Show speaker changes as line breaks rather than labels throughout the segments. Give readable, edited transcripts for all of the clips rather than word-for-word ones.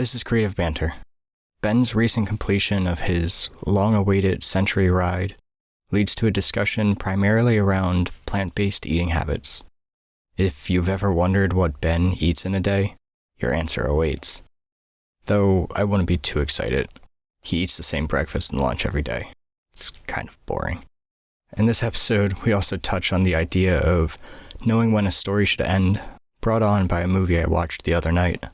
This is Creative Banter. Ben's recent completion of his long-awaited Century ride leads to a discussion primarily around plant-based eating habits. If you've ever wondered what Ben eats in a day, your answer awaits. Though I wouldn't be too excited. He eats the same breakfast and lunch every day. It's kind of boring. In this episode, we also touch on the idea of knowing when a story should end, brought on by a movie I watched the other night.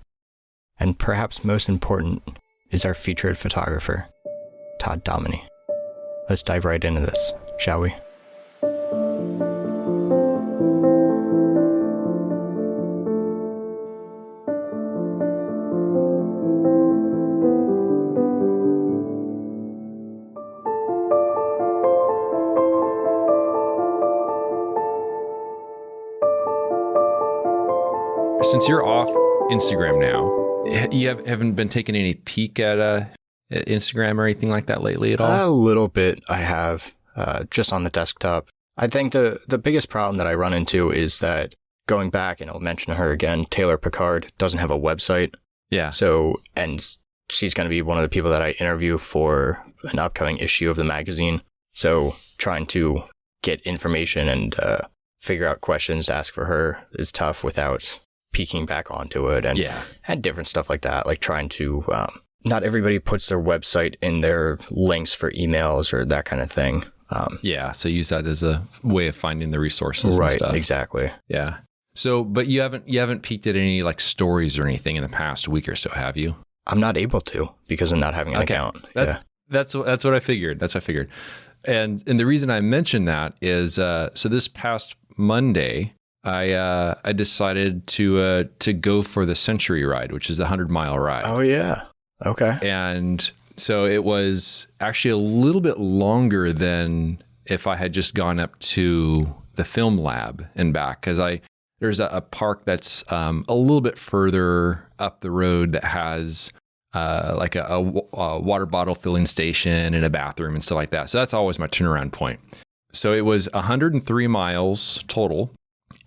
And perhaps most important is our featured photographer, Todd Dominey. Let's dive right into this, shall we?
Since you're off Instagram now, you haven't been taking any peek at Instagram or anything like that lately at all?
A little bit I have, just on the desktop. I think the biggest problem that I run into is that going back, and I'll mention her again, Taylor Picard doesn't have a website.
Yeah.
So, and she's going to be one of the people that I interview for an upcoming issue of the magazine. So trying to get information and figure out questions to ask for her is tough without peeking back onto it and different stuff like that, like trying to, not everybody puts their website in their links for emails or that kind of thing.
So use that as a way of finding the resources and stuff.
Right, exactly.
Yeah. So, but you haven't peeked at any like stories or anything in the past week or so, have you?
I'm not able to because I'm not having an account.
That's what I figured. And the reason I mentioned that is, so this past Monday, I decided to go for the Century ride, which is the 100-mile ride.
Oh yeah. Okay.
And so it was actually a little bit longer than if I had just gone up to the film lab and back, because there's a park that's a little bit further up the road that has like a water bottle filling station and a bathroom and stuff like that. So that's always my turnaround point. So it was 103 miles total.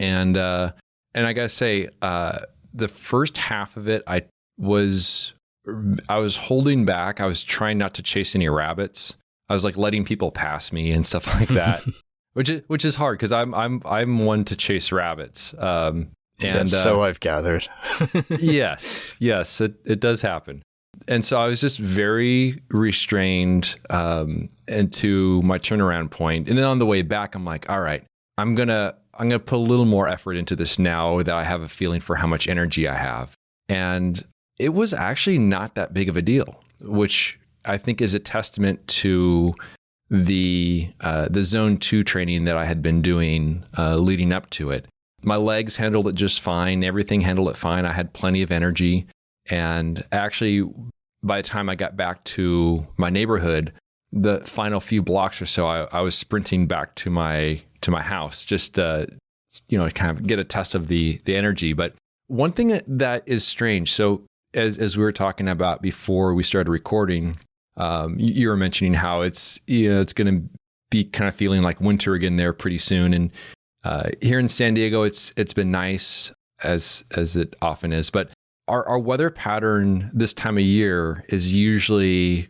And I gotta say, the first half of it, I was holding back. I was trying not to chase any rabbits. I was like letting people pass me and stuff like that, which is hard because I'm one to chase rabbits. And
so I've gathered.
yes, it does happen. And so I was just very restrained into my turnaround point. And then on the way back, I'm like, all right, I'm gonna put a little more effort into this now that I have a feeling for how much energy I have. And it was actually not that big of a deal, which I think is a testament to the Zone 2 training that I had been doing leading up to it. My legs handled it just fine. Everything handled it fine. I had plenty of energy. And actually, by the time I got back to my neighborhood, the final few blocks or so, I was sprinting back to my house, just kind of get a test of the energy. But one thing that is strange, so as we were talking about before we started recording, you were mentioning how it's going to be kind of feeling like winter again there pretty soon. And here in San Diego, it's been nice as it often is, but our weather pattern this time of year is usually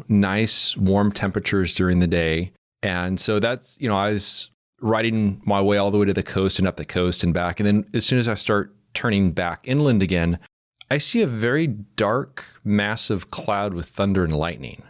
nice warm temperatures during the day. And so that's I was riding my way all the way to the coast and up the coast and back. And then as soon as I start turning back inland again, I see a very dark, massive cloud with thunder and lightning.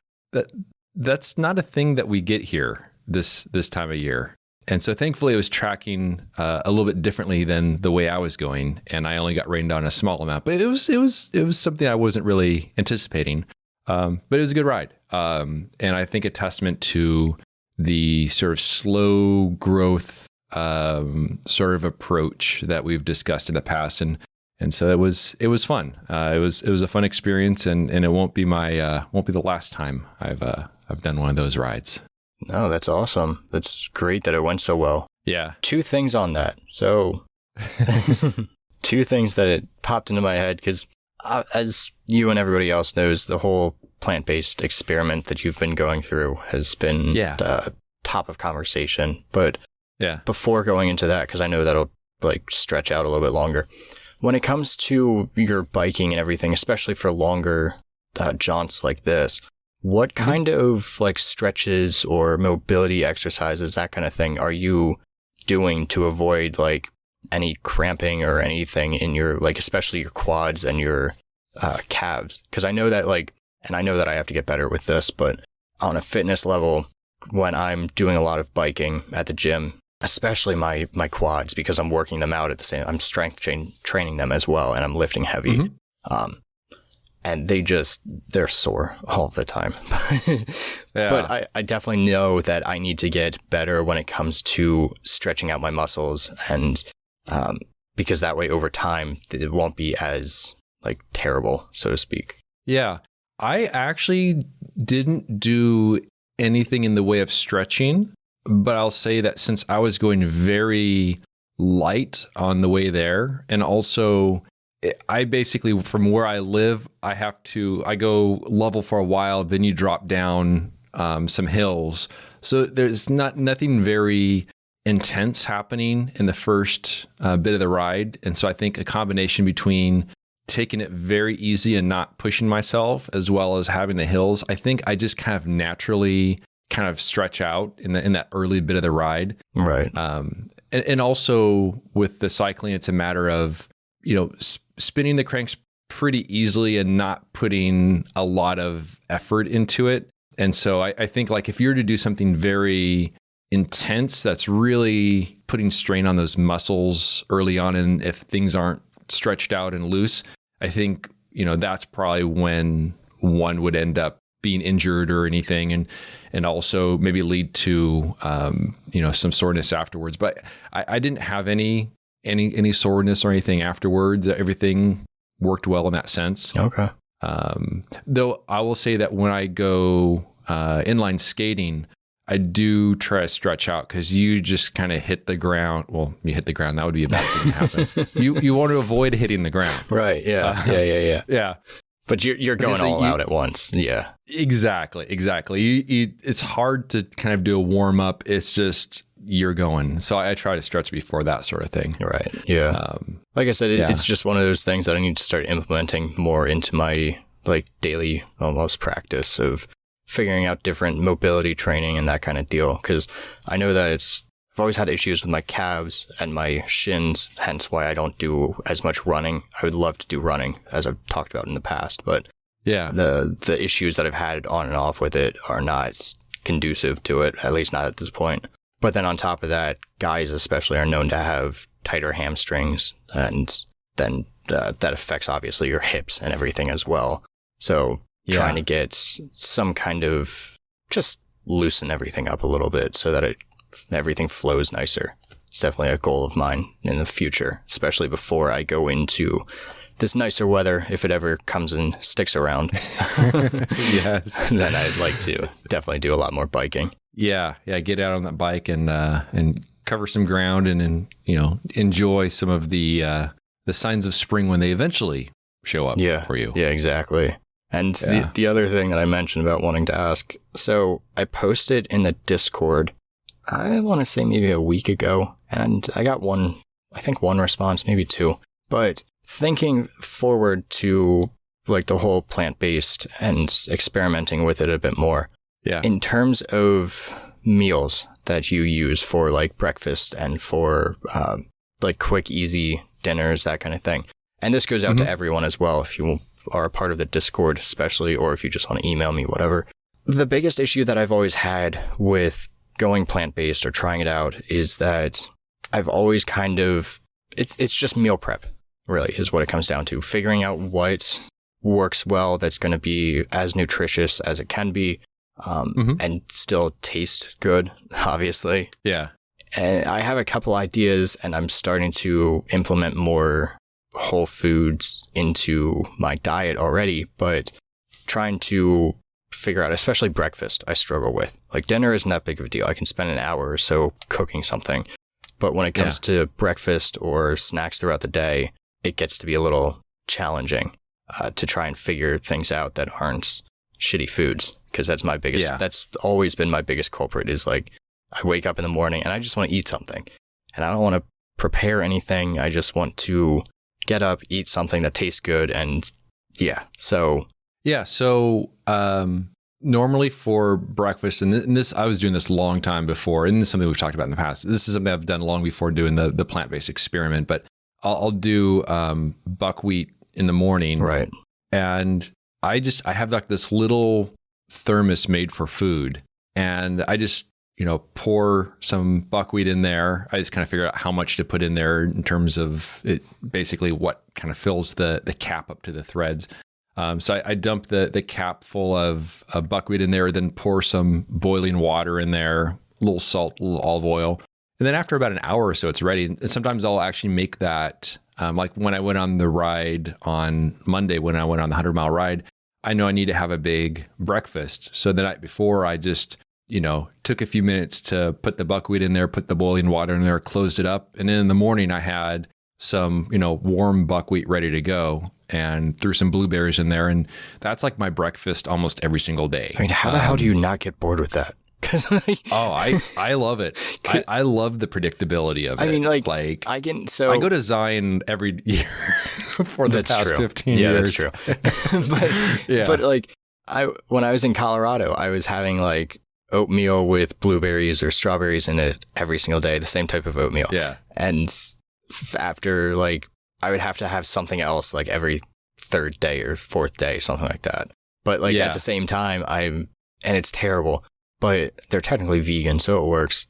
That's not a thing that we get here this time of year. And so thankfully it was tracking a little bit differently than the way I was going. And I only got rained on a small amount, but it was something I wasn't really anticipating. But it was a good ride. And I think a testament to the sort of slow growth sort of approach that we've discussed in the past, and so it was fun. It was a fun experience, and it won't be the last time I've done one of those rides.
No, that's awesome. That's great that it went so well.
Yeah.
Two things on that. So, two things that it popped into my head because, as you and everybody else knows, the whole plant-based experiment that you've been going through has been top of conversation. But before going into that, because I know that'll like stretch out a little bit longer, When it comes to your biking and everything, especially for longer jaunts like this, what kind of like stretches or mobility exercises, that kind of thing, are you doing to avoid like any cramping or anything in your, like, especially your quads and your calves? Because I know that and I know that I have to get better with this, but on a fitness level, when I'm doing a lot of biking at the gym, especially my quads, because I'm working them out at the same, I'm strength training them as well, and I'm lifting heavy. And they're sore all the time. But I definitely know that I need to get better when it comes to stretching out my muscles, and because that way over time it won't be as like terrible, so to speak.
Yeah. I actually didn't do anything in the way of stretching, but I'll say that since I was going very light on the way there, and also I basically, from where I live, I go level for a while, then you drop down some hills. So there's nothing very intense happening in the first bit of the ride. And so I think a combination between taking it very easy and not pushing myself, as well as having the hills, I think I just kind of naturally kind of stretch out in that early bit of the ride.
Right.
And also with the cycling, it's a matter of, spinning the cranks pretty easily and not putting a lot of effort into it. And so I think like if you're to do something very intense, that's really putting strain on those muscles early on, and if things aren't stretched out and loose, I think, that's probably when one would end up being injured or anything, and also maybe lead to, some soreness afterwards. But I didn't have any soreness or anything afterwards. Everything worked well in that sense.
Okay.
Though I will say that when I go inline skating, I do try to stretch out, because you just kind of hit the ground. Well, you hit the ground. That would be a bad thing to happen. You want to avoid hitting the ground.
Right. Yeah.
Yeah.
But you're going all out at once. Yeah.
Exactly. It's hard to kind of do a warm up. It's just, you're going. So I try to stretch before that sort of thing.
Right. Yeah. Like I said, it's just one of those things that I need to start implementing more into my like daily almost practice of figuring out different mobility training and that kind of deal. Because I know that I've always had issues with my calves and my shins, hence why I don't do as much running. I would love to do running, as I've talked about in the past, but the issues that I've had on and off with it are not conducive to it, at least not at this point. But then on top of that, guys especially are known to have tighter hamstrings, and then that affects obviously your hips and everything as well. So trying to get some kind of just loosen everything up a little bit so that everything flows nicer. It's definitely a goal of mine in the future, especially before I go into this nicer weather, if it ever comes and sticks around.
Yes.
Then I'd like to definitely do a lot more biking.
Yeah. Get out on that bike and cover some ground, and enjoy some of the signs of spring when they eventually show up for you. Yeah,
exactly. And the other thing that I mentioned about wanting to ask, so I posted in the Discord, I want to say maybe a week ago, and I got one response, maybe two. But thinking forward to like the whole plant-based and experimenting with it a bit more. Yeah. In terms of meals that you use for like breakfast and for like quick, easy dinners, that kind of thing. And this goes out to everyone as well, if you are a part of the Discord especially, or if you just want to email me, whatever. The biggest issue that I've always had with going plant-based or trying it out is that I've always kind of, it's just meal prep, really, is what it comes down to. Figuring out what works well that's going to be as nutritious as it can be, and still taste good, obviously.
Yeah.
And I have a couple ideas, and I'm starting to implement more whole foods into my diet already, but trying to figure out, especially breakfast, I struggle with. Like dinner isn't that big of a deal. I can spend an hour or so cooking something. But when it comes to breakfast or snacks throughout the day, it gets to be a little challenging to try and figure things out that aren't shitty foods. Because that's my biggest, that's always been my biggest culprit, is like, I wake up in the morning and I just want to eat something. And I don't want to prepare anything. I just want to get up, eat something that tastes good, and yeah. So
normally for breakfast, and this I was doing this a long time before, and this is something we've talked about in the past. This is something I've done long before doing the plant-based experiment, but I'll do buckwheat in the morning,
right.
And I have like this little thermos made for food, and I just pour some buckwheat in there. I just kind of figure out how much to put in there in terms of it, basically what kind of fills the cap up to the threads. So I dump the cap full of buckwheat in there, then pour some boiling water in there, a little salt, a little olive oil. And then after about an hour or so, it's ready. And sometimes I'll actually make that, like when I went on the ride on Monday, when I went on the 100-mile ride, I know I need to have a big breakfast. So the night before, I just took a few minutes to put the buckwheat in there, put the boiling water in there, closed it up. And then in the morning I had some, warm buckwheat ready to go and threw some blueberries in there. And that's like my breakfast almost every single day.
I mean, how the hell do you not get bored with that?
I love it. I love the predictability of it.
I mean, like I go
to Zion every year for the past 15 years.
Yeah, that's true. But like when I was in Colorado, I was having like oatmeal with blueberries or strawberries in it every single day, the same type of oatmeal.
Yeah.
And after like, I would have to have something else like every third day or fourth day, something like that. But like at the same time, and it's terrible, but they're technically vegan, so it works.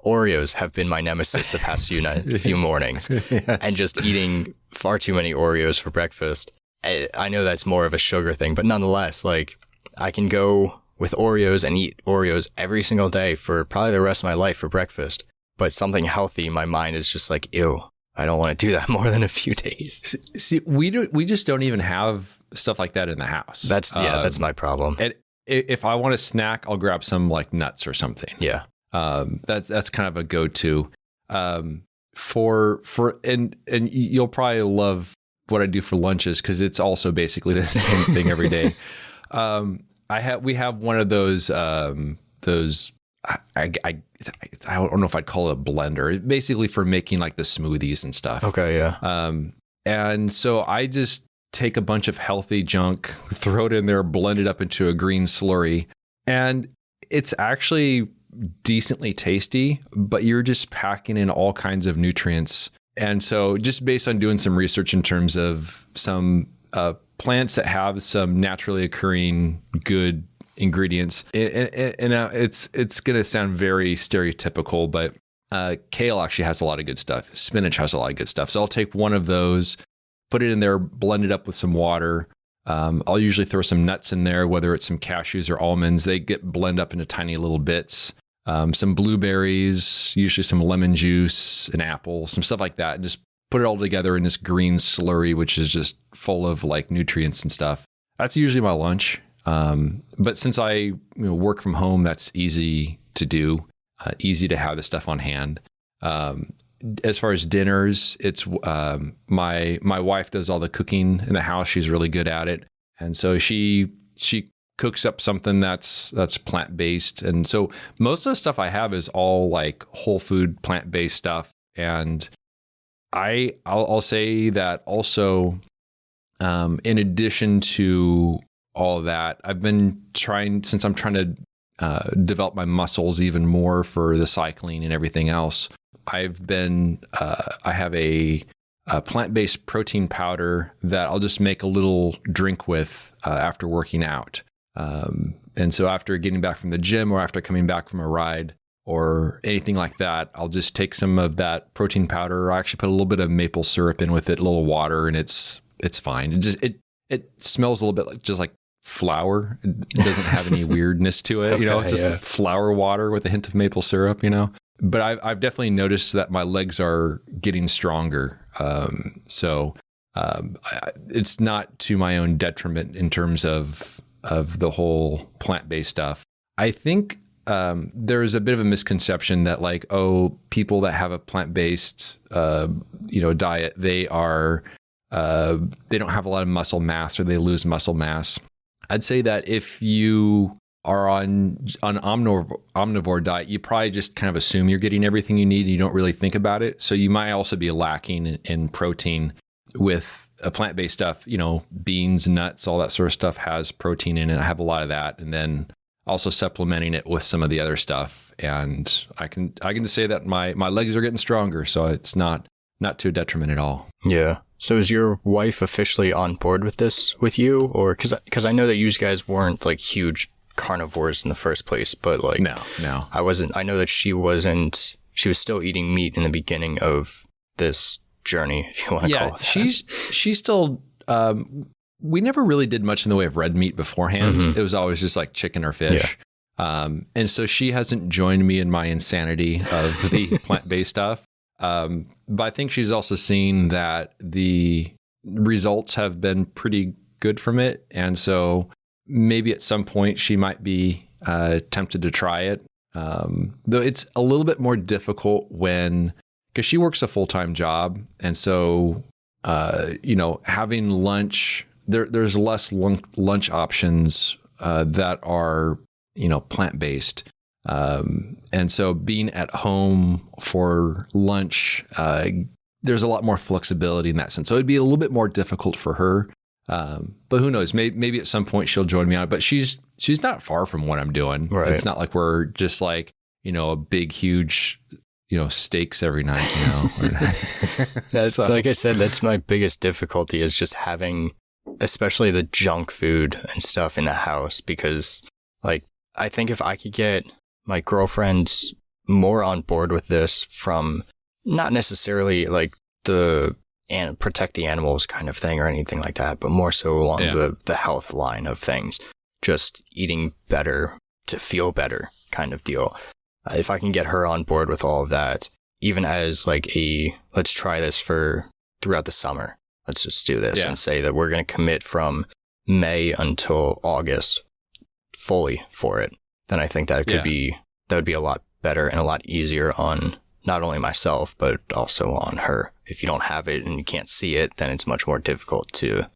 Oreos have been my nemesis the past few mornings. Yes. And just eating far too many Oreos for breakfast. I know that's more of a sugar thing, but nonetheless, like I can go with Oreos and eat Oreos every single day for probably the rest of my life for breakfast. But something healthy, my mind is just like, ew, I don't want to do that more than a few days.
See, we just don't even have stuff like that in the house.
That's my problem.
And if I want a snack, I'll grab some like nuts or something.
Yeah.
That's kind of a go-to. And you'll probably love what I do for lunches because it's also basically the same thing every day. We have one of those I don't know if I'd call it a blender. It's basically for making like the smoothies and stuff.
Okay, yeah.
And so I just take a bunch of healthy junk, throw it in there, blend it up into a green slurry, and it's actually decently tasty, but you're just packing in all kinds of nutrients. And so just based on doing some research in terms of some plants that have some naturally occurring good ingredients, and it's going to sound very stereotypical, but kale actually has a lot of good stuff. Spinach has a lot of good stuff. So I'll take one of those, put it in there, blend it up with some water. I'll usually throw some nuts in there, whether it's some cashews or almonds. They get blended up into tiny little bits. Some blueberries, usually some lemon juice, an apple, some stuff like that, and just put it all together in this green slurry, which is just full of like nutrients and stuff. That's usually my lunch. But since I work from home, that's easy to do, easy to have the stuff on hand. As far as dinners, it's my wife does all the cooking in the house. She's really good at it, and so she cooks up something that's plant-based. And so most of the stuff I have is all like whole food plant-based stuff. And I'll say that also, in addition to all of that, I've been since I'm trying to develop my muscles even more for the cycling and everything else, I have a plant-based protein powder that I'll just make a little drink with after working out. And so after getting back from the gym or after coming back from a ride or anything like that, I'll just take some of that protein powder. I actually put a little bit of maple syrup in with it, a little water, and it's fine. It smells a little bit just like flour. It doesn't have any weirdness to it.
Okay,
it's just flour water with a hint of maple syrup, But I've definitely noticed that my legs are getting stronger. So it's not to my own detriment in terms of the whole plant-based stuff. I think there's a bit of a misconception that like, people that have a plant-based diet, they don't have a lot of muscle mass or they lose muscle mass. I'd say that if you are on an omnivore diet, you probably just kind of assume you're getting everything you need and you don't really think about it. So you might also be lacking in protein. with a plant-based stuff, beans, nuts, all that sort of stuff has protein in it. I have a lot of that. And then also supplementing it with some of the other stuff. And I can just say that my legs are getting stronger. So it's not to a detriment at all.
Yeah. So is your wife officially on board with this with you? Or because I know that you guys weren't like huge carnivores in the first place, but like,
no,
I know that she was still eating meat in the beginning of this journey, if you want to call it that.
She's still, we never really did much in the way of red meat beforehand. It was always just like chicken or fish. Yeah. And so she hasn't joined me in my insanity of the plant-based stuff. But I think she's also seen that the results have been pretty good from it. And so maybe at some point she might be tempted to try it. Though it's a little bit more difficult because she works a full-time job. And so, having lunch, there's less lunch options that are, plant-based. And so being at home for lunch, there's a lot more flexibility in that sense. So it'd be a little bit more difficult for her. But who knows? Maybe at some point she'll join me on it. But she's not far from what I'm doing.
Right.
It's not like we're just like, a big, huge, steaks every night,
That's like I said, that's my biggest difficulty is just having, especially the junk food and stuff in the house, because like, I think if I could get my girlfriend more on board with this from not necessarily like and protect the animals kind of thing or anything like that, but more so along the health line of things, just eating better to feel better kind of deal. If I can get her on board with all of that, even as like let's try this throughout the summer. Let's just do this and say that we're going to commit from May until August fully for it. Then I think that would be a lot better and a lot easier on not only myself, but also on her. If you don't have it and you can't see it, then it's much more difficult to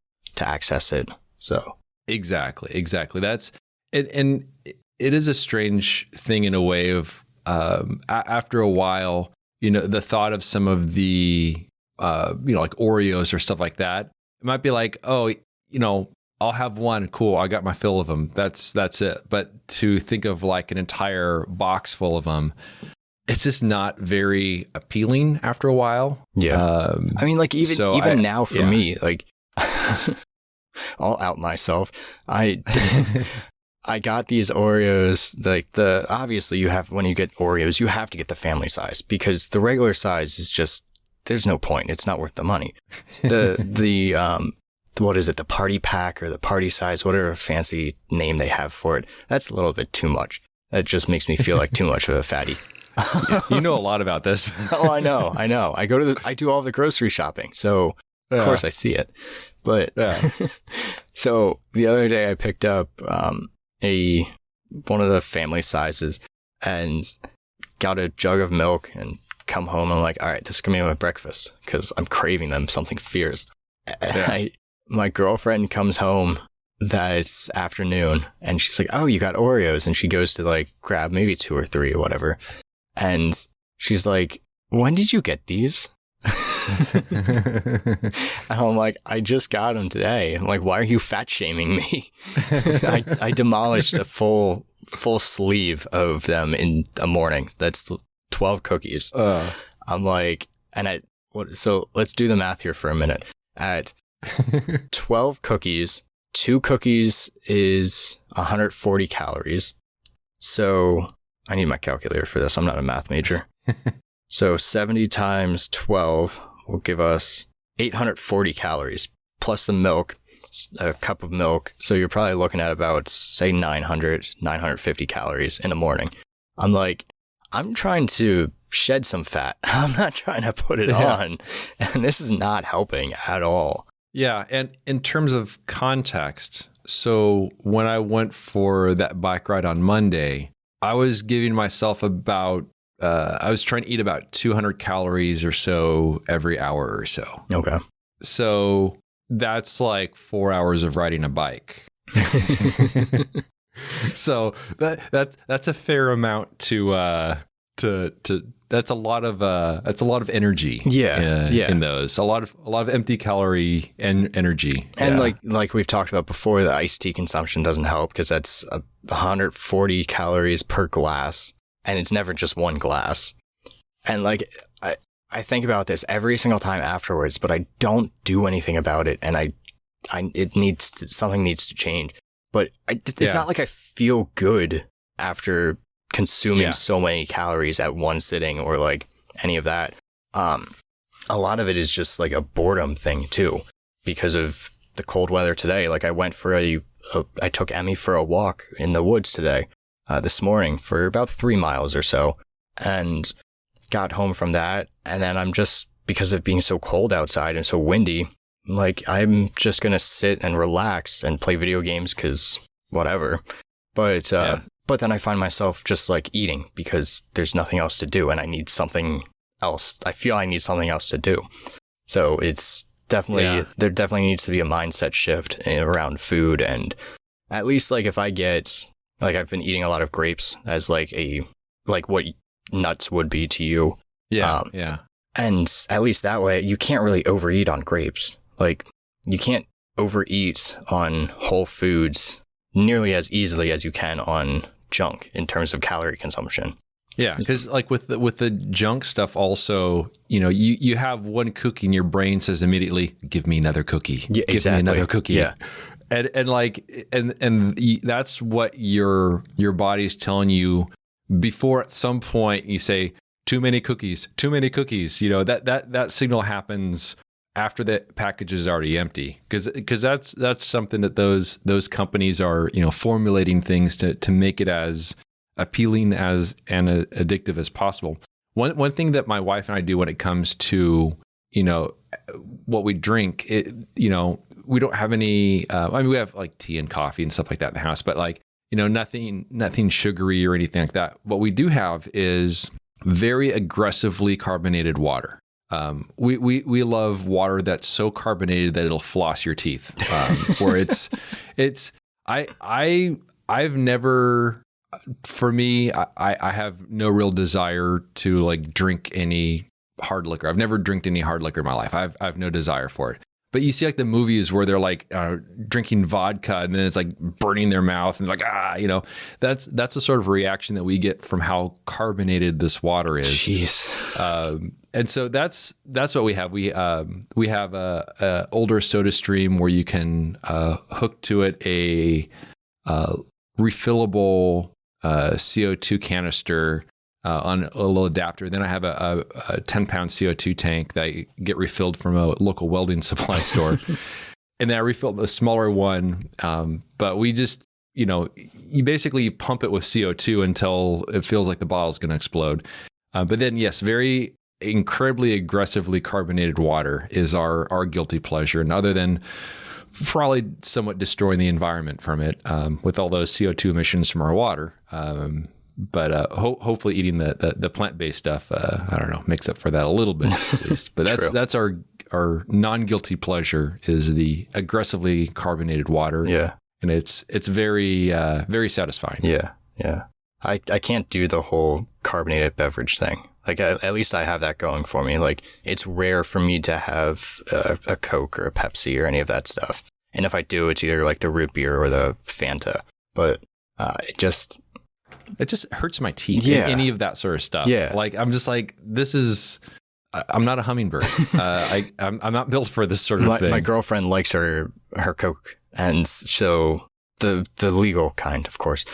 access it. So
exactly. That's it. And it is a strange thing in a way of, after a while, the thought of some of the, like Oreos or stuff like that, it might be like, oh, I'll have one. Cool. I got my fill of them. That's it. But to think of like an entire box full of them, it's just not very appealing after a while.
Yeah. I mean, like even now for me, like I'll out myself. I got these Oreos, like obviously when you get Oreos, you have to get the family size because the regular size is just, there's no point. It's not worth the money. What is it? The party pack or the party size, whatever fancy name they have for it. That's a little bit too much. That just makes me feel like too much of a fatty.
You know a lot about this.
Oh, I know. I do all the grocery shopping. So of course I see it. But so the other day I picked up one of the family sizes and got a jug of milk and come home and I'm like, all right, this is gonna be my breakfast because I'm craving them something fierce. My girlfriend comes home that afternoon and she's like, oh, you got Oreos, and she goes to like grab maybe 2 or 3 or whatever, and she's like, when did you get these? And I'm like, I just got them today. I'm like, why are you fat shaming me? I demolished a full sleeve of them in a morning. That's 12 cookies. I'm like, so let's do the math here for a minute. At 12 cookies, 2 cookies is 140 calories. So I need my calculator for this. I'm not a math major. So 70 times 12 will give us 840 calories plus the milk, a cup of milk. So you're probably looking at about, say, 950 calories in the morning. I'm like, I'm trying to shed some fat. I'm not trying to put it on. And this is not helping at all.
Yeah. And in terms of context, so when I went for that bike ride on Monday, I was giving myself about, I was trying to eat about 200 calories or so every hour or so.
Okay.
So that's like 4 hours of riding a bike. So that's a fair amount to to that's a lot of energy.
In
those, a lot of empty calorie and energy.
And like we've talked about before, the iced tea consumption doesn't help because that's 140 calories per glass, and it's never just one glass. And like I think about this every single time afterwards, but I don't do anything about it, and something needs to change. But it's not like I feel good after consuming so many calories at one sitting or like any of that. A lot of it is just like a boredom thing too, because of the cold weather today. Like I went for I took Emmy for a walk in the woods today, this morning for about 3 miles or so, and got home from that. And then I'm just, because of being so cold outside and so windy, like I'm just going to sit and relax and play video games because whatever. But then I find myself just like eating because there's nothing else to do and I need something else. I feel I need something else to do. So it's definitely, there definitely needs to be a mindset shift around food. And at least like if I get, like I've been eating a lot of grapes as like what nuts would be to you. And at least that way you can't really overeat on grapes. Like you can't overeat on whole foods nearly as easily as you can on junk in terms of calorie consumption.
Yeah, because like with the junk stuff also, you have one cookie and your brain says immediately, give me another cookie.
Yeah,
give me another cookie.
Yeah.
And that's what your body's telling you before at some point you say, too many cookies. That signal happens after the package is already empty, because that's something that those companies are formulating things to make it as appealing as and addictive as possible. One thing that my wife and I do when it comes to what we drink, we don't have any. We have like tea and coffee and stuff like that in the house, but like nothing sugary or anything like that. What we do have is very aggressively carbonated water. We love water that's so carbonated that it'll floss your teeth. Where I've never, for me, I have no real desire to like drink any hard liquor. I've never drank any hard liquor in my life. I've no desire for it. But you see like the movies where they're like drinking vodka and then it's like burning their mouth and like, that's the sort of reaction that we get from how carbonated this water is.
Jeez.
And so that's what we have. We have a older soda stream where you can hook to it a refillable CO2 canister on a little adapter. Then I have a 10-pound CO2 tank that I get refilled from a local welding supply store. And then I refilled the smaller one. But we just, you basically pump it with CO2 until it feels like the bottle is going to explode. But then, yes, very incredibly aggressively carbonated water is our guilty pleasure. And other than probably somewhat destroying the environment from it with all those CO2 emissions from our water. But hopefully eating the plant-based stuff, I don't know, makes up for that a little bit at least. But that's our non-guilty pleasure is the aggressively carbonated water.
Yeah.
And it's very, very satisfying.
Yeah. Yeah. I can't do the whole carbonated beverage thing. Like at least I have that going for me. Like it's rare for me to have a Coke or a Pepsi or any of that stuff. And if I do, it's either like the root beer or the Fanta. But it just hurts my teeth. Yeah.
Any of that sort of stuff.
Yeah.
Like I'm just like, I'm not a hummingbird. I'm not built for this sort of thing.
My girlfriend likes her Coke, and so the legal kind, of course.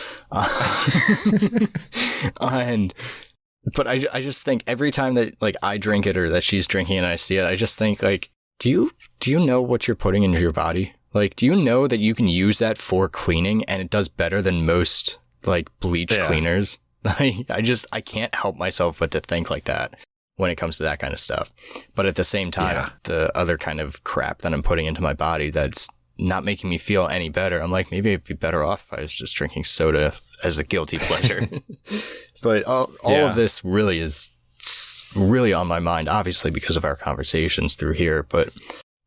But I just think every time that like I drink it or that she's drinking it and I see it, I just think like, do you know what you're putting into your body? Like, do you know that you can use that for cleaning and it does better than most like bleach cleaners? I can't help myself but to think like that when it comes to that kind of stuff. But at the same time, the other kind of crap that I'm putting into my body that's not making me feel any better, I'm like, maybe it'd be better off if I was just drinking soda as a guilty pleasure. But all of this really is really on my mind, obviously because of our conversations through here, but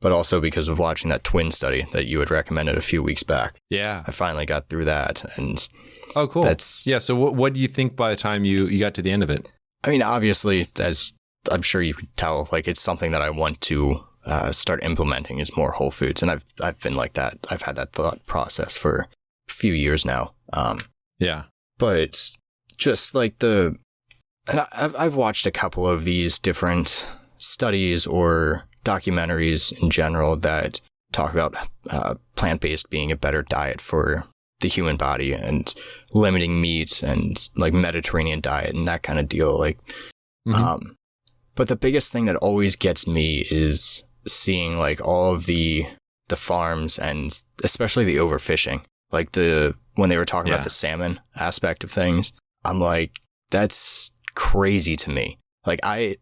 also because of watching that twin study that you had recommended a few weeks back.
Yeah.
I finally got through that. And
oh, cool. So what do you think by the time you got to the end of it?
I mean, obviously, as I'm sure you could tell, like it's something that I want to start implementing is more whole foods, and I've been like that. I've had that thought process for a few years now.
Yeah,
but just like and I've watched a couple of these different studies or documentaries in general that talk about plant-based being a better diet for the human body and limiting meat and like Mediterranean diet and that kind of deal. Like, but the biggest thing that always gets me is seeing like all of the farms and especially the overfishing. Like when they were talking about the salmon aspect of things, I'm like, that's crazy to me. Like I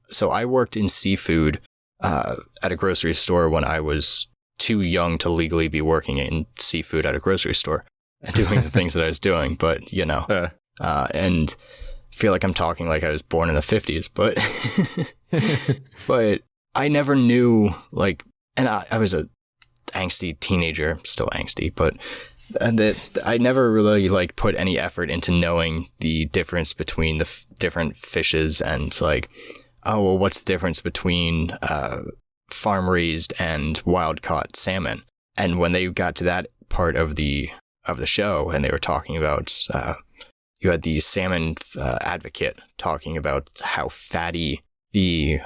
worked in seafood at a grocery store when I was too young to legally be working in seafood at a grocery store and doing the things that I was doing, but and feel like I'm talking like I was born in the 50s, but but I never knew like, and I was a angsty teenager, still angsty, but and that I never really like put any effort into knowing the difference between the different fishes and like, oh, well, what's the difference between farm raised and wild caught salmon? And when they got to that part of the show and they were talking about, you had the salmon advocate talking about how fatty the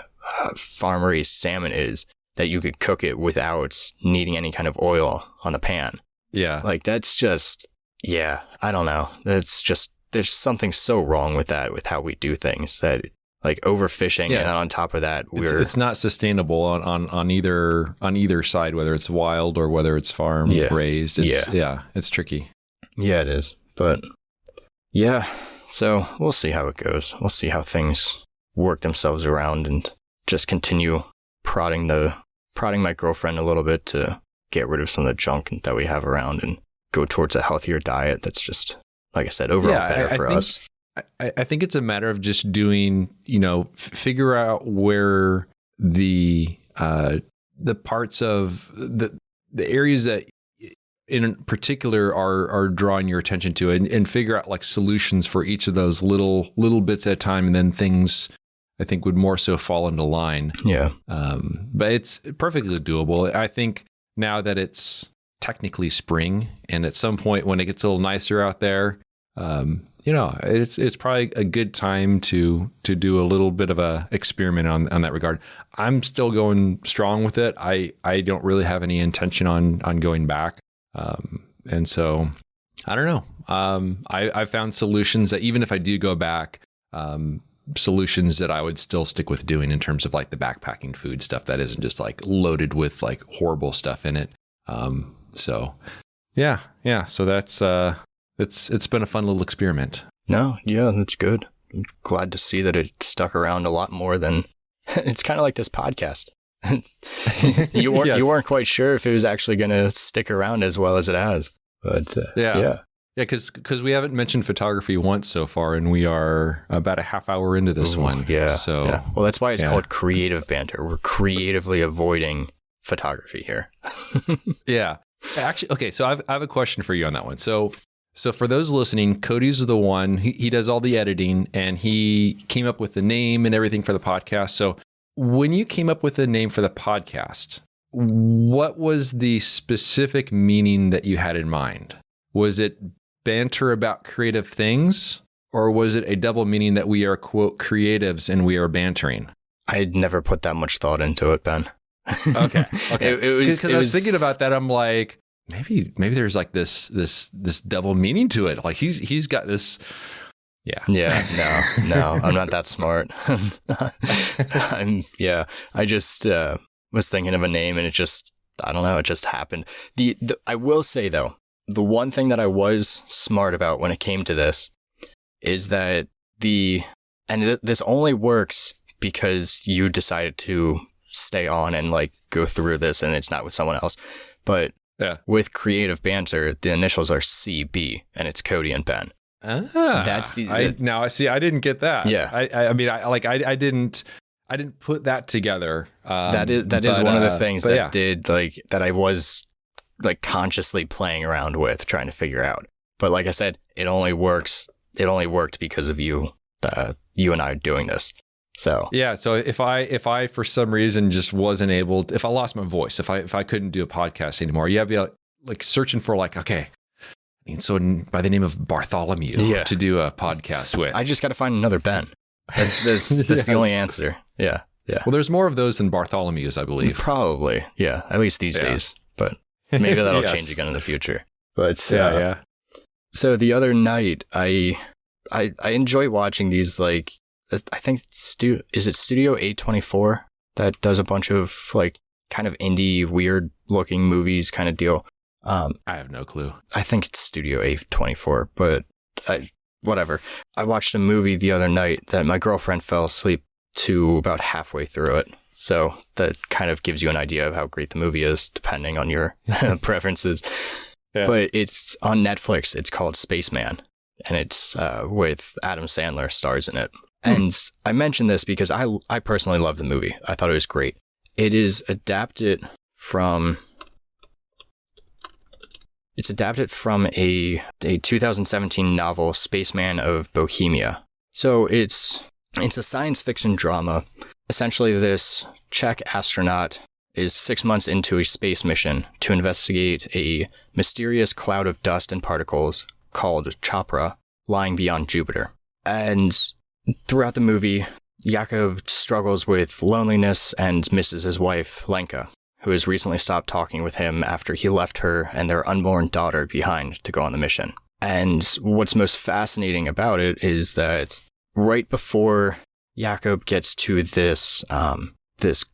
farm raised salmon is, that you could cook it without needing any kind of oil on the pan.
Yeah.
Like that's just, I don't know. That's just, there's something so wrong with that, with how we do things, that like overfishing, and on top of that,
it's not sustainable on either side, whether it's wild or whether it's farm raised. It's tricky.
Yeah, it is. But so we'll see how it goes. We'll see how things work themselves around, and just continue prodding my girlfriend a little bit to get rid of some of the junk that we have around and go towards a healthier diet. That's just, like I said, overall better for us.
I think it's a matter of just doing, figure out where the parts of the areas that in particular are drawing your attention to, and figure out like solutions for each of those little bits at a time. And then things I think would more so fall into line. Yeah. But it's perfectly doable. I think now that it's technically spring, and at some point when it gets a little nicer out there, it's probably a good time to do a little bit of a experiment on that regard. I'm still going strong with it. I don't really have any intention on going back. And so I don't know. I found solutions that even if I do go back, solutions that I would still stick with doing in terms of like the backpacking food stuff that isn't just like loaded with like horrible stuff in it. So that's it's been a fun little experiment.
No, yeah, that's good. I'm glad to see that it stuck around a lot more than it's kind of like this podcast. You weren't quite sure if it was actually going to stick around as well as it has. But
because we haven't mentioned photography once so far, and we are about a half hour into this one. Yeah. So
well, that's why it's called creative banter. We're creatively avoiding photography here.
Yeah. Actually, okay. So I have a question for you on that one. So for those listening, Cody's the one, he does all the editing, and he came up with the name and everything for the podcast. So when you came up with the name for the podcast, what was the specific meaning that you had in mind? Was it banter about creative things, or was it a double meaning that we are, quote, creatives and we are bantering?
I'd never put that much thought into it, Ben.
Okay. Because I was thinking about that. I'm like, maybe there's like this double meaning to it. Like he's got this. Yeah. No, I'm not that smart.
I just was thinking of a name, and it just happened. I will say though, the one thing that I was smart about when it came to this is that this only works because you decided to stay on and like go through this, and it's not with someone else. But with creative banter, the initials are CB, and it's Cody and Ben.
That's now I see. I didn't get that.
Yeah.
I didn't put that together.
That is one of the things that I was like consciously playing around with, trying to figure out. But like I said, it only worked because of you you and I doing this. So
yeah. So if I for some reason just wasn't able to, if I lost my voice, if I couldn't do a podcast anymore, you have to be like searching for like, okay, I need someone by the name of Bartholomew to do a podcast with.
I just got to find another Ben. That's yes. The only answer. Yeah. Yeah.
Well, there's more of those than Bartholomew's, I believe.
Probably. Yeah. At least these days. But maybe that'll change again in the future. But So the other night, I enjoy watching these, like, I think is it Studio 824 that does a bunch of like kind of indie, weird looking movies kind of deal.
I have no clue.
I think it's Studio 824, but whatever. I watched a movie the other night that my girlfriend fell asleep to about halfway through it. So that kind of gives you an idea of how great the movie is, depending on your preferences. Yeah. But it's on Netflix. It's called Spaceman, and it's with Adam Sandler stars in it. And I mention this because I personally love the movie. I thought it was great. It is adapted from... It's adapted from a 2017 novel, Spaceman of Bohemia. So it's a science fiction drama. Essentially, this Czech astronaut is 6 months into a space mission to investigate a mysterious cloud of dust and particles called Chopra lying beyond Jupiter. And throughout the movie, Jakob struggles with loneliness and misses his wife, Lenka, who has recently stopped talking with him after he left her and their unborn daughter behind to go on the mission. And what's most fascinating about it is that right before Jakob gets to this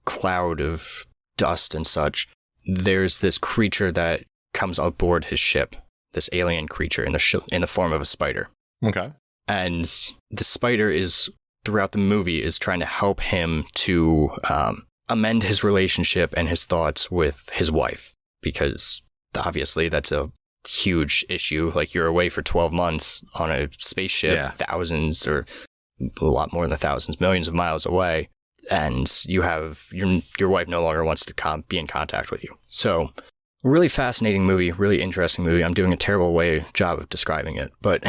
cloud of dust and such, there's this creature that comes aboard his ship, this alien creature in the form of a spider.
Okay.
And the spider is, throughout the movie, is trying to help him to amend his relationship and his thoughts with his wife, because obviously that's a huge issue. Like, you're away for 12 months on a spaceship, thousands or a lot more than thousands, millions of miles away, and you have your wife no longer wants to be in contact with you. So, really fascinating movie, really interesting movie. I'm doing a terrible job of describing it, but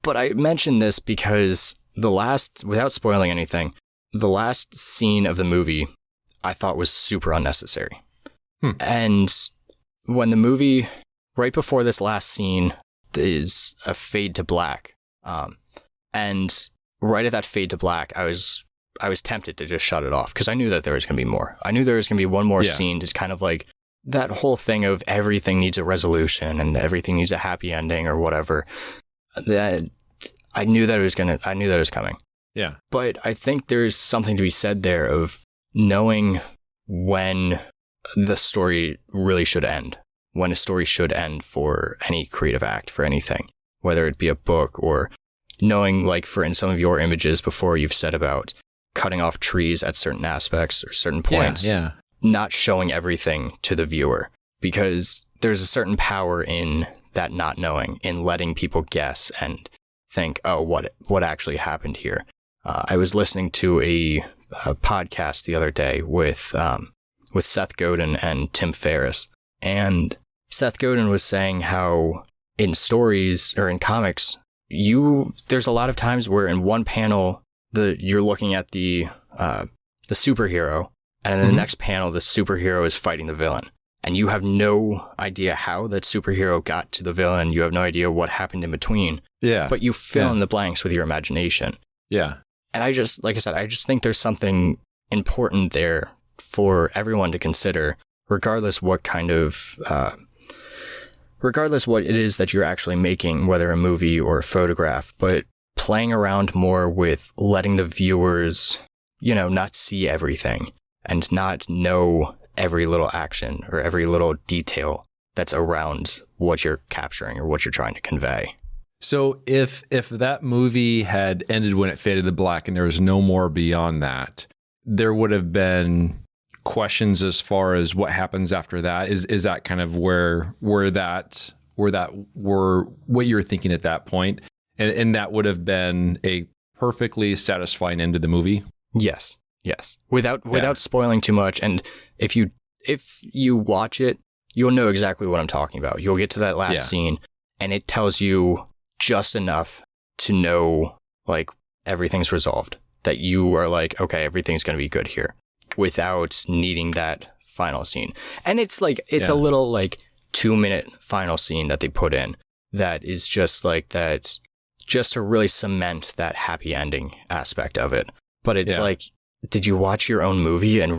but I mention this because without spoiling anything, the last scene of the movie I thought was super unnecessary. And when the movie, right before this last scene, is a fade to black, and right at that fade to black, I was tempted to just shut it off because I knew that there was going to be more. I knew there was going to be one more scene, just kind of like that whole thing of everything needs a resolution and everything needs a happy ending or whatever. That I knew that it was coming.
Yeah.
But I think there's something to be said there of knowing when the story really should end, when a story should end for any creative act, for anything, whether it be a book or knowing, like, in some of your images before you've said about cutting off trees at certain aspects or certain points, not showing everything to the viewer, because there's a certain power in that not knowing, in letting people guess and think, oh, what actually happened here. I was listening to a podcast the other day with Seth Godin and Tim Ferriss, and Seth Godin was saying how in stories or in comics, there's a lot of times where in one panel you're looking at the superhero, and in the next panel the superhero is fighting the villain, and you have no idea how that superhero got to the villain. You have no idea what happened in between. Yeah. But you fill in the blanks with your imagination. Yeah. And I just think there's something important there for everyone to consider, regardless what it is that you're actually making, whether a movie or a photograph, but playing around more with letting the viewers, not see everything and not know every little action or every little detail that's around what you're capturing or what you're trying to convey.
So if that movie had ended when it faded to black and there was no more beyond that, there would have been questions as far as what happens after that. Is that kind of where what you were thinking at that point? And that would have been a perfectly satisfying end to the movie?
Yes. Without spoiling too much. And if you watch it, you'll know exactly what I'm talking about. You'll get to that last scene and it tells you just enough to know like everything's resolved, that you are like, okay, everything's going to be good here without needing that final scene. And it's like, it's a little like 2-minute final scene that they put in that is just like that, just to really cement that happy ending aspect of it. But it's like, did you watch your own movie and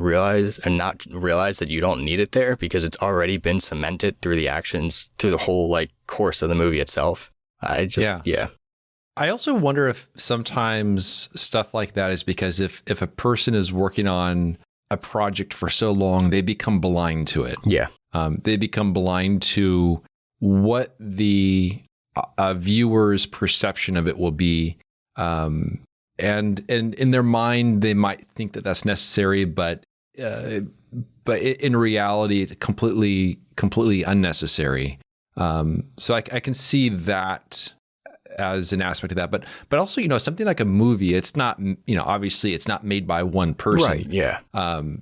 not realize that you don't need it there because it's already been cemented through the actions, through the whole like course of the movie itself? I also wonder if
sometimes stuff like that is because if a person is working on a project for so long, they become blind to it.
Yeah.
They become blind to what the viewer's perception of it will be. And in their mind, they might think that that's necessary, but in reality, it's completely unnecessary. So I can see that as an aspect of that, but also, something like a movie, it's not, obviously it's not made by one person.
Right. Yeah.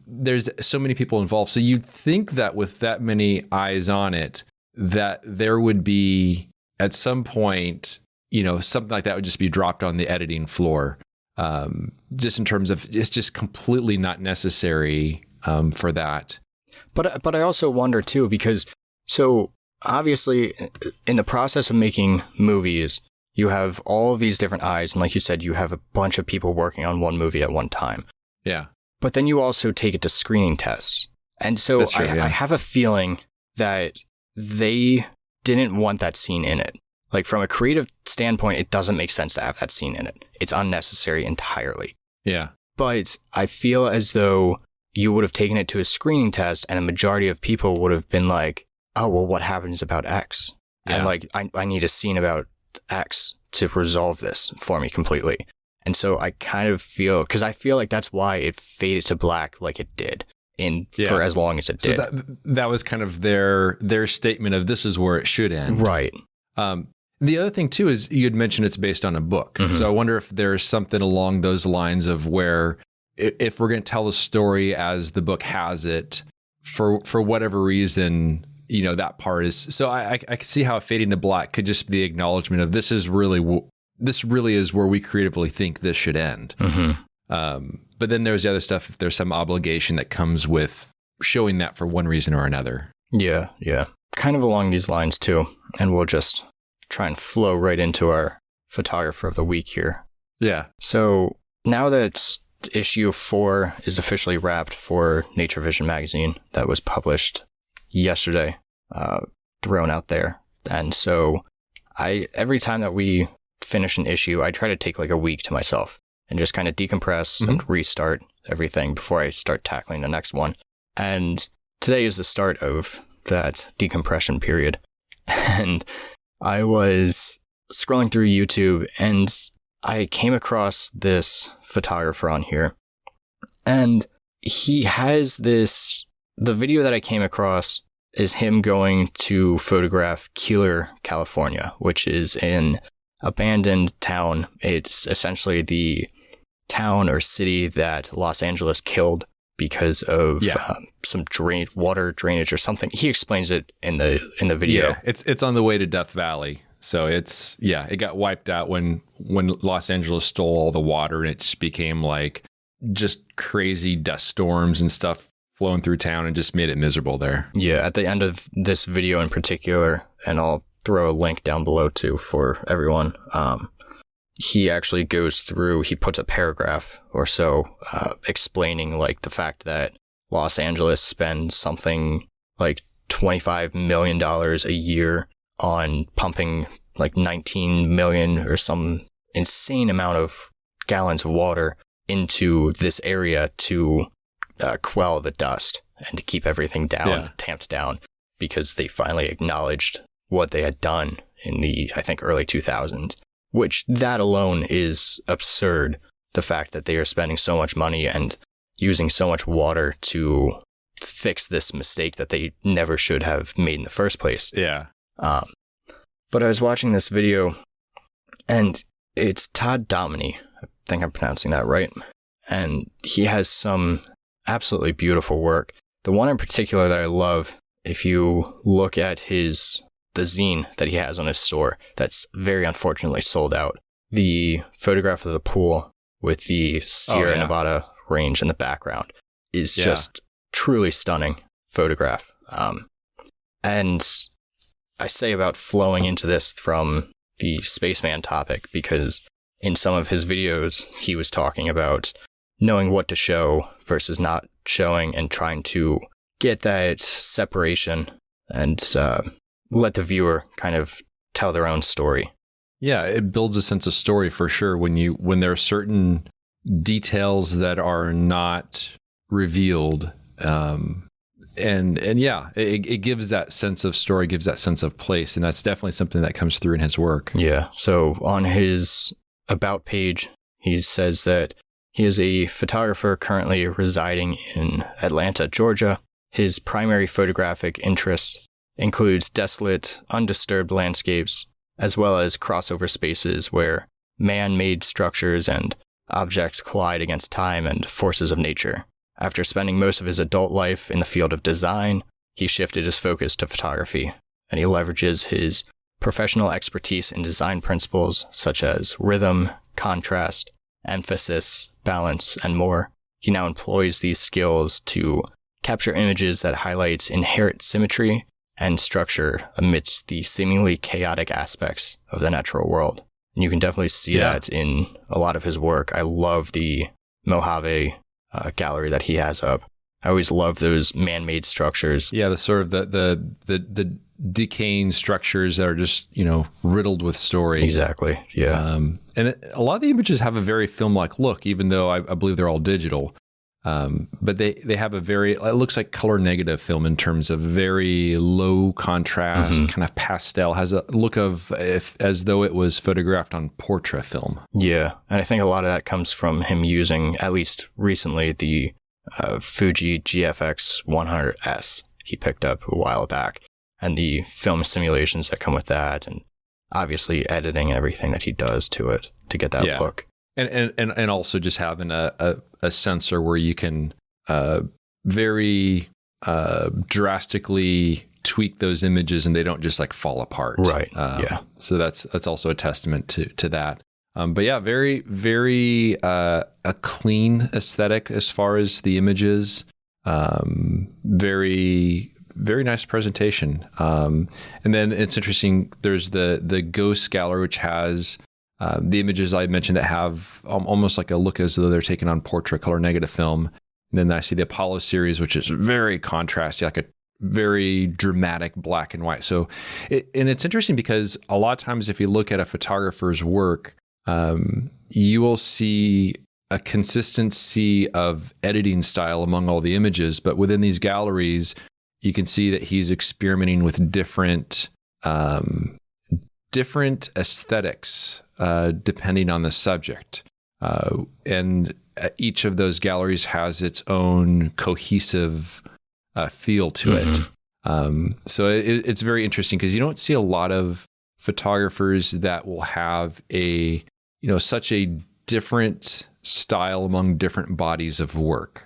There's so many people involved. So you'd think that with that many eyes on it, that there would be at some point, something like that would just be dropped on the editing floor. Just in terms of, it's just completely not necessary, for that.
But I also wonder too, because so obviously in the process of making movies, you have all of these different eyes. And like you said, you have a bunch of people working on one movie at one time.
Yeah.
But then you also take it to screening tests. And so I have a feeling that they didn't want that scene in it. Like from a creative standpoint, it doesn't make sense to have that scene in it. It's unnecessary entirely.
Yeah.
But I feel as though you would have taken it to a screening test and the majority of people would have been like, oh, well, what happens about X? Yeah. And like, I need a scene about X to resolve this for me completely. And so I kind of feel, because I feel like that's why it faded to black like it did for as long as it did.
So that was kind of their statement of this is where it should end.
Right.
The other thing too is you had mentioned it's based on a book. Mm-hmm. So I wonder if there's something along those lines of where if we're going to tell the story as the book has it, for whatever reason, that part is. So I can see how fading to black could just be the acknowledgement of this really is where we creatively think this should end.
Mm-hmm.
But then there's the other stuff, if there's some obligation that comes with showing that for one reason or another.
Yeah. Kind of along these lines too. And we'll just try and flow right into our photographer of the week here.
Yeah.
So now that issue 4 is officially wrapped for Nature Vision magazine, that was published yesterday, thrown out there. And so every time that we finish an issue, I try to take like a week to myself and just kind of decompress and restart everything before I start tackling the next one. And today is the start of that decompression period. And I was scrolling through YouTube and I came across this photographer on here. And he has the video that I came across is him going to photograph Keeler, California, which is an abandoned town. It's essentially the town or city that Los Angeles killed because of some water drainage or something. He explains it in the video.
Yeah, it's on the way to Death Valley. So it got wiped out when Los Angeles stole all the water, and it just became like just crazy dust storms and stuff flowing through town and just made it miserable there.
Yeah, at the end of this video in particular, and I'll throw a link down below too for everyone, he actually goes through, he puts a paragraph or so explaining like the fact that Los Angeles spends something like $25 million a year on pumping like 19 million or some insane amount of gallons of water into this area to quell the dust and to keep everything down, tamped down, because they finally acknowledged what they had done in the, I think, early 2000s. Which that alone is absurd. The fact that they are spending so much money and using so much water to fix this mistake that they never should have made in the first place.
Yeah.
But I was watching this video, and it's Todd Dominey. I think I'm pronouncing that right. And he has some absolutely beautiful work. The one in particular that I love, if you look at the zine that he has on his store, that's very unfortunately sold out, the photograph of the pool with the Sierra Nevada range in the background is just truly stunning photograph. And I say about flowing into this from the spaceman topic because in some of his videos, he was talking about knowing what to show versus not showing and trying to get that separation and let the viewer kind of tell their own story.
Yeah, it builds a sense of story for sure when there are certain details that are not revealed. It gives that sense of story, gives that sense of place. And that's definitely something that comes through in his work.
Yeah. So on his About page, he says that he is a photographer currently residing in Atlanta, Georgia. His primary photographic interest includes desolate, undisturbed landscapes, as well as crossover spaces where man-made structures and objects collide against time and forces of nature. After spending most of his adult life in the field of design, he shifted his focus to photography, and he leverages his professional expertise in design principles such as rhythm, contrast, emphasis, balance, and more. He now employs these skills to capture images that highlight inherent symmetry and structure amidst the seemingly chaotic aspects of the natural world. And you can definitely see that in a lot of his work. I love the Mojave gallery that he has up. I always love those man-made structures.
Yeah, the sort of the decaying structures that are just, riddled with story.
Exactly. Yeah.
A lot of the images have a very film-like look, even though I believe they're all digital. But they have it looks like color negative film in terms of very low contrast, kind of pastel, has a look of as though it was photographed on portrait film.
Yeah. And I think a lot of that comes from him using, at least recently, the Fuji GFX 100S he picked up a while back, and the film simulations that come with that, and obviously editing and everything that he does to it to get that look.
And also just having a sensor where you can very drastically tweak those images and they don't just like fall apart.
Right.
So that's also a testament to that. But yeah, very, very a clean aesthetic as far as the images. Very, very nice presentation. And then it's interesting. There's the Ghost Gallery, which has the images I mentioned that have almost like a look as though they're taken on portrait color negative film. And then I see the Apollo series, which is very contrasty, like a very dramatic black and white. So, it's interesting because a lot of times if you look at a photographer's work, you will see a consistency of editing style among all the images, but within these galleries, you can see that he's experimenting with different aesthetics depending on the subject. And each of those galleries has its own cohesive feel to it. So it's very interesting because you don't see a lot of photographers that will have such a different style among different bodies of work.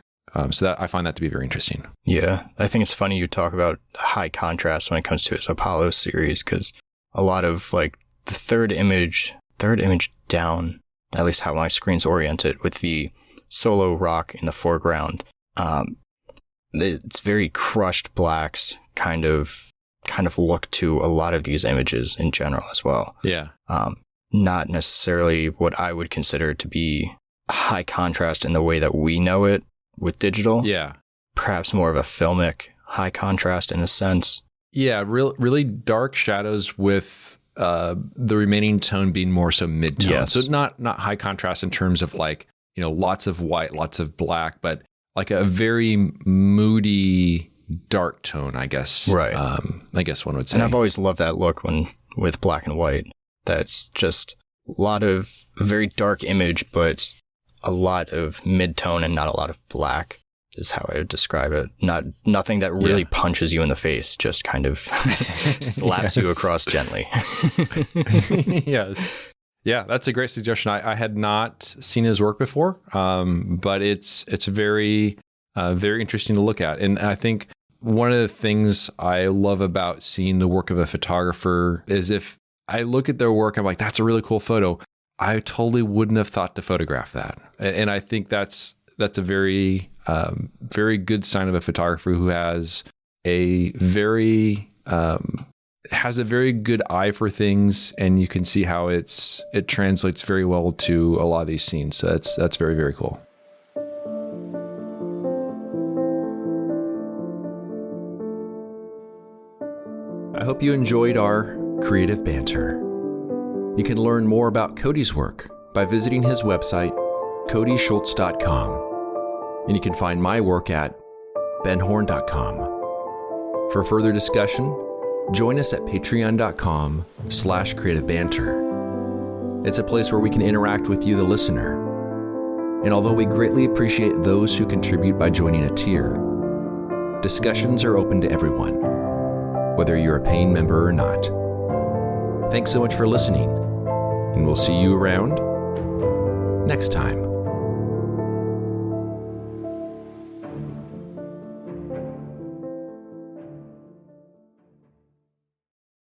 So that I find that to be very interesting.
Yeah, I think it's funny you talk about high contrast when it comes to his Apollo series, because a lot of like the third image down, at least how my screen's oriented, with the solo rock in the foreground, it's very crushed blacks kind of look to a lot of these images in general as well.
Yeah.
Not necessarily what I would consider to be high contrast in the way that we know it with digital.
Yeah.
Perhaps more of a filmic high contrast in a sense.
Yeah, really dark shadows with the remaining tone being more so mid-tone.
Yes.
So not high contrast in terms of like, lots of white, lots of black, but like a very moody dark tone, I guess.
Right.
I guess one would say.
And I've always loved that look with black and white. That's just a lot of very dark image, but a lot of mid-tone and not a lot of black is how I would describe it. Nothing that really punches you in the face, just kind of slaps you across gently.
Yes. Yeah, that's a great suggestion. I had not seen his work before, but it's very, very interesting to look at. And I think one of the things I love about seeing the work of a photographer is if I look at their work, I'm like, that's a really cool photo. I totally wouldn't have thought to photograph that. And I think that's a very, very good sign of a photographer who has a very good eye for things, and you can see how it translates very well to a lot of these scenes. So that's very, very cool.
I hope you enjoyed our creative banter. You can learn more about Cody's work by visiting his website, codyschultz.com, and you can find my work at benhorn.com. For further discussion, join us at patreon.com/creativebanter. It's a place where we can interact with you, the listener. And although we greatly appreciate those who contribute by joining a tier, discussions are open to everyone, whether you're a paying member or not. Thanks so much for listening, and we'll see you around next time.